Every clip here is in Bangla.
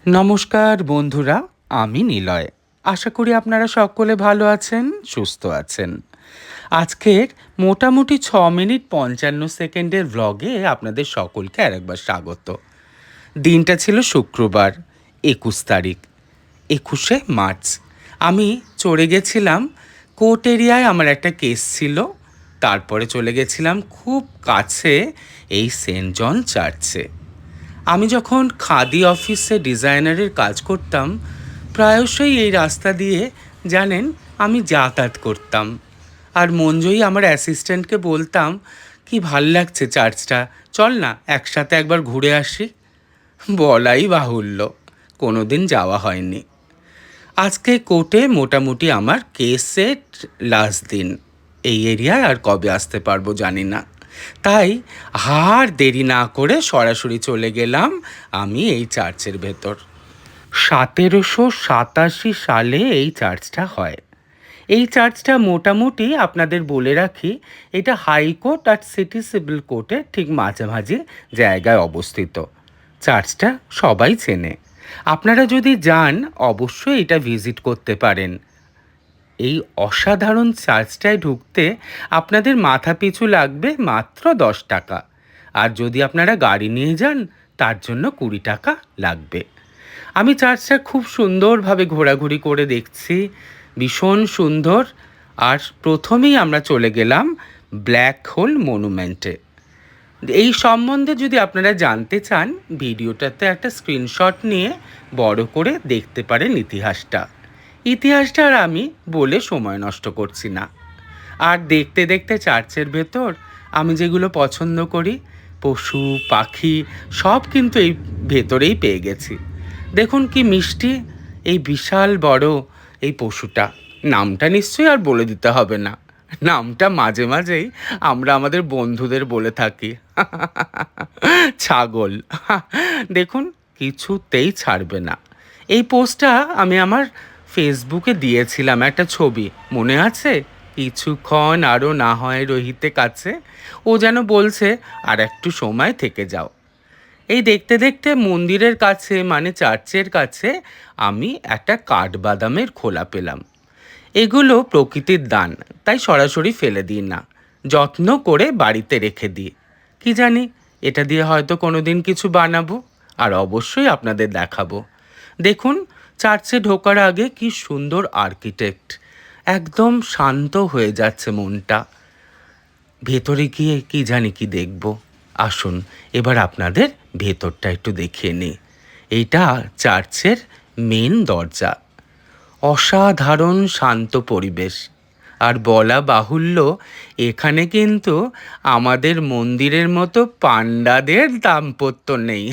নমস্কার বন্ধুরা, আমি নিলয়। আশা করি আপনারা সকলে ভালো আছেন, সুস্থ আছেন। আজকের মোটামুটি 6 মিনিট 55 সেকেন্ডের ভ্লগে আপনাদের সকলকে আরেকবার স্বাগত। দিনটা ছিল শুক্রবার, 21 তারিখ, 21শে মার্চ। আমি চড়ে গেছিলাম কোর্ট এরিয়ায়, আমার একটা কেস ছিল। তারপরে চলে গেছিলাম খুব কাছে এই সেন্ট জন চার্চে। আমি যখন খাদি অফিসে ডিজাইনারের কাজ করতাম, প্রায়শই এই রাস্তা দিয়ে জানেন আমি যাতায়াত করতাম। আর মঞ্জুই আমার অ্যাসিস্ট্যান্টকে বলতাম, কি ভাল লাগছে চার্চটা, চল না একসাথে একবার ঘুরে আসি। বলাই বাহুল্য, কোনো দিন যাওয়া হয়নি। আজকে কোর্টে মোটামুটি আমার কেসের লাস্ট দিন। এই এরিয়ায় আর কবে আসতে পারবো জানি না। তাই আর দেরি না করে সরাসরি চলে গেলাম আমি এই চার্চের ভেতর। 1787 সালে এই চার্চটা হয়। এই চার্চটা মোটামুটি আপনাদের বলে রাখি, এটা হাইকোর্ট আর সিটি সিভিল কোর্টের ঠিক মাঝামাঝি জায়গায় অবস্থিত। চার্চটা সবাই চেনে। আপনারা যদি যান অবশ্যই এটা ভিজিট করতে পারেন। এই অসাধারণ চার্চটায় ঢুকতে আপনাদের মাথা পিছু লাগবে মাত্র 10 টাকা। আর যদি আপনারা গাড়ি নিয়ে যান তার জন্য 20 টাকা লাগবে। আমি চার্চটা খুব সুন্দরভাবে ঘোরাঘুরি করে দেখছি, ভীষণ সুন্দর। আর প্রথমেই আমরা চলে গেলাম ব্ল্যাক হোল মনুমেন্টে। এই সম্বন্ধে যদি আপনারা জানতে চান, ভিডিওটাতে একটা স্ক্রিনশট নিয়ে বড় করে দেখতে পারেন ইতিহাসটা আর আমি বলে সময় নষ্ট করছি না। আর দেখতে দেখতে চার্চের ভেতর আমি যেগুলো পছন্দ করি, পশু পাখি সব কিন্তু এই ভেতরেই পেয়ে গেছি। দেখুন কি মিষ্টি এই বিশাল বড় এই পশুটা। নামটা নিশ্চয়ই আর বলে দিতে হবে না, নামটা মাঝে মাঝেই আমরা আমাদের বন্ধুদের বলে থাকি, ছাগল। দেখুন কিছুতেই ছাড়বে না। এই পোস্টটা আমি আমার ফেসবুকে দিয়েছিলাম, একটা ছবি মনে আছে? কিছুক্ষণ আরও না হয় রোহিতে কাছে, ও যেন বলছে আর একটু সময় থেকে যাও। এই দেখতে দেখতে মন্দিরের কাছে মানে চার্চের কাছে আমি একটা কাঠবাদামের খোলা পেলাম। এগুলো প্রকৃতির দান, তাই সরাসরি ফেলে দিই না, যত্ন করে বাড়িতে রেখে দিই। কি জানি এটা দিয়ে হয়তো কোনো দিন কিছু বানাবো, আর অবশ্যই আপনাদের দেখাবো। দেখুন চার্চে ঢোকার আগে কি সুন্দর আর্কিটেক্ট, একদম শান্ত হয়ে যাচ্ছে মনটা। ভেতরে গিয়ে কি জানি কি দেখব। আসুন এবার আপনাদের ভেতরটা একটু দেখিয়ে নিই। এইটা চার্চের মেন দরজা। অসাধারণ শান্ত পরিবেশ। আর বলা বাহুল্য, এখানে কিন্তু আমাদের মন্দিরের মতো পাণ্ডাদের দাম্পত্য নেই।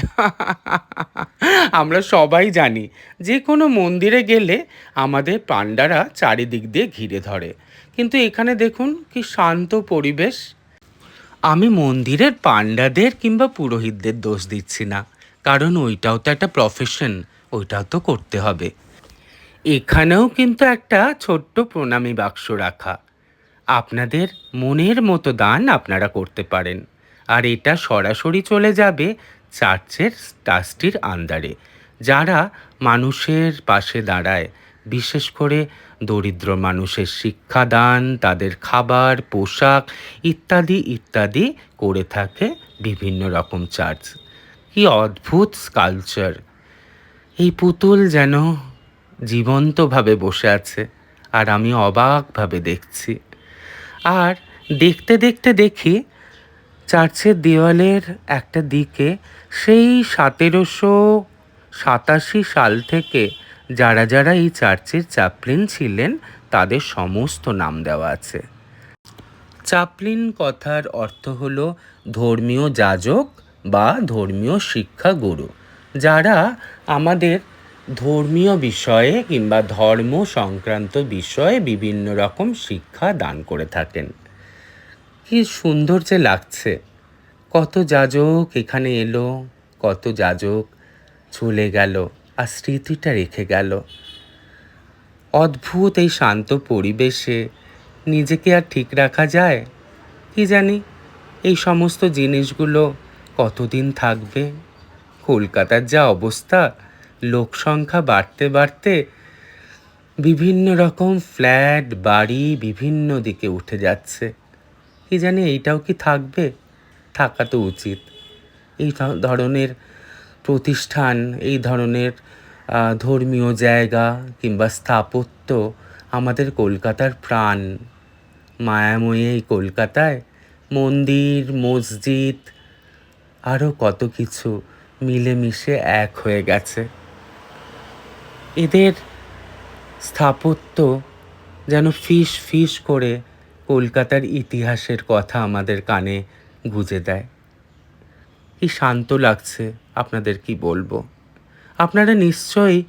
আমরা সবাই জানি যে কোনো মন্দিরে গেলে আমাদের পাণ্ডারা চারিদিক দিয়ে ঘিরে ধরে, কিন্তু এখানে দেখুন কি শান্ত পরিবেশ। আমি মন্দিরের পাণ্ডাদের কিংবা পুরোহিতদের দোষ দিচ্ছি না, কারণ ওইটাও তো একটা প্রফেশন, ওইটাও তো করতে হবে। এখানেও কিন্তু একটা ছোট্ট প্রণামী বাক্স রাখা। আপনাদের মনের মতো দান আপনারা করতে পারেন। আর এটা সরাসরি চলে যাবে চার্চের ট্রাস্টির আন্ডারে, যারা মানুষের পাশে দাঁড়ায়, বিশেষ করে দরিদ্র মানুষের শিক্ষাদান, তাদের খাবার, পোশাক ইত্যাদি ইত্যাদি করে থাকে বিভিন্ন রকম চার্চ। কি অদ্ভুত স্কাল্পচার! এই পুতুল যেন জীবন্তভাবে বসে আছে, আর আমি অবাকভাবে দেখছি। আর দেখতে দেখতে দেখি চার্চের দেওয়ালের একটা দিকে সেই 1787 সাল থেকে যারা যারা এই চার্চের চাপ্লিন ছিলেন তাদের সমস্ত নাম দেওয়া আছে। চাপ্লিন কথার অর্থ হলো ধর্মীয় যাজক বা ধর্মীয় শিক্ষাগুরু, যারা আমাদের ধর্মীয় বিষয়ে কিংবা ধর্ম সংক্রান্ত বিষয়ে বিভিন্ন রকম শিক্ষা দান করে থাকেন। কি সুন্দর যে লাগছে! কত যাজক এখানে এলো, কত যাজক চলে গেল, আর স্মৃতিটা রেখে গেল। অদ্ভুত এই শান্ত পরিবেশে নিজেকে আর ঠিক রাখা যায়? কি জানি এই সমস্ত জিনিসগুলো কতদিন থাকবে। কলকাতার যা অবস্থা, লোক সংখ্যা বাড়তে বাড়তে বিভিন্ন রকম ফ্ল্যাট বাড়ি বিভিন্ন দিকে উঠে যাচ্ছে। কি জানি এইটাও কি থাকবে? থাকা তো উচিত। এই ধরনের প্রতিষ্ঠান, এই ধরনের ধর্মীয় জায়গা কিংবা স্থাপত্য আমাদের কলকাতার প্রাণ। মায়াময়ী এই কলকাতায় মন্দির, মসজিদ, আরও কত কিছু মিলেমিশে এক হয়ে গেছে। এদের স্থাপত্য যেন ফিস ফিস করে কলকাতার ইতিহাসের কথা আমাদের কানে গুঁজে দেয়। কি শান্ত লাগছে, আপনাদের কি বলবো। আপনারা নিশ্চয়ই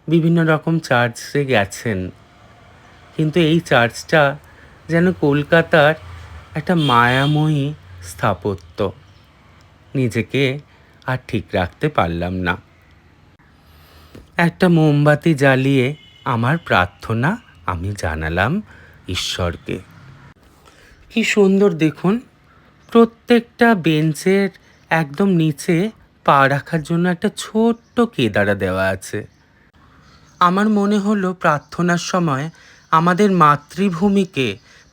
বিভিন্ন রকম চার্চে গেছেন, কিন্তু এই চার্চটা যেন কলকাতার একটা মায়াময়ী স্থাপত্য। নিজেকে আর ঠিক রাখতে পারলাম না। একটা মোমবাতি জ্বালিয়ে আমার প্রার্থনা আমি জানালাম ঈশ্বরকে। কি সুন্দর দেখুন, প্রত্যেকটা বেঞ্চের একদম নিচে পা রাখার জন্য একটা ছোট্ট কেদারা দেওয়া আছে। আমার মনে হলো প্রার্থনার সময় আমাদের মাতৃভূমিকে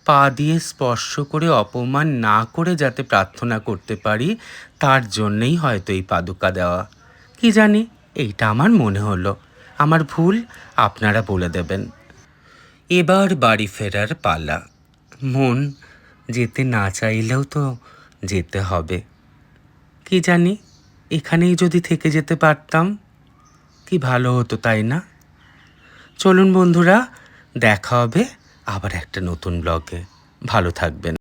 পা দিয়ে স্পর্শ করে অপমান না করে যাতে প্রার্থনা করতে পারি, তার জন্যেই হয়তো এই পাদুকা দেওয়া। কি জানি, এইটা আমার মনে হলো। আমার ভুল আপনারা বলে দেবেন। এবার বাড়ি ফেরার পালা। মন যেতে না চাইলেও তো যেতে হবে। কি জানি, এখানেই যদি থেকে যেতে পারতাম কি ভালো হতো, তাই না? চলুন বন্ধুরা, দেখা হবে আবার একটা নতুন ব্লগে। ভালো থাকবেন।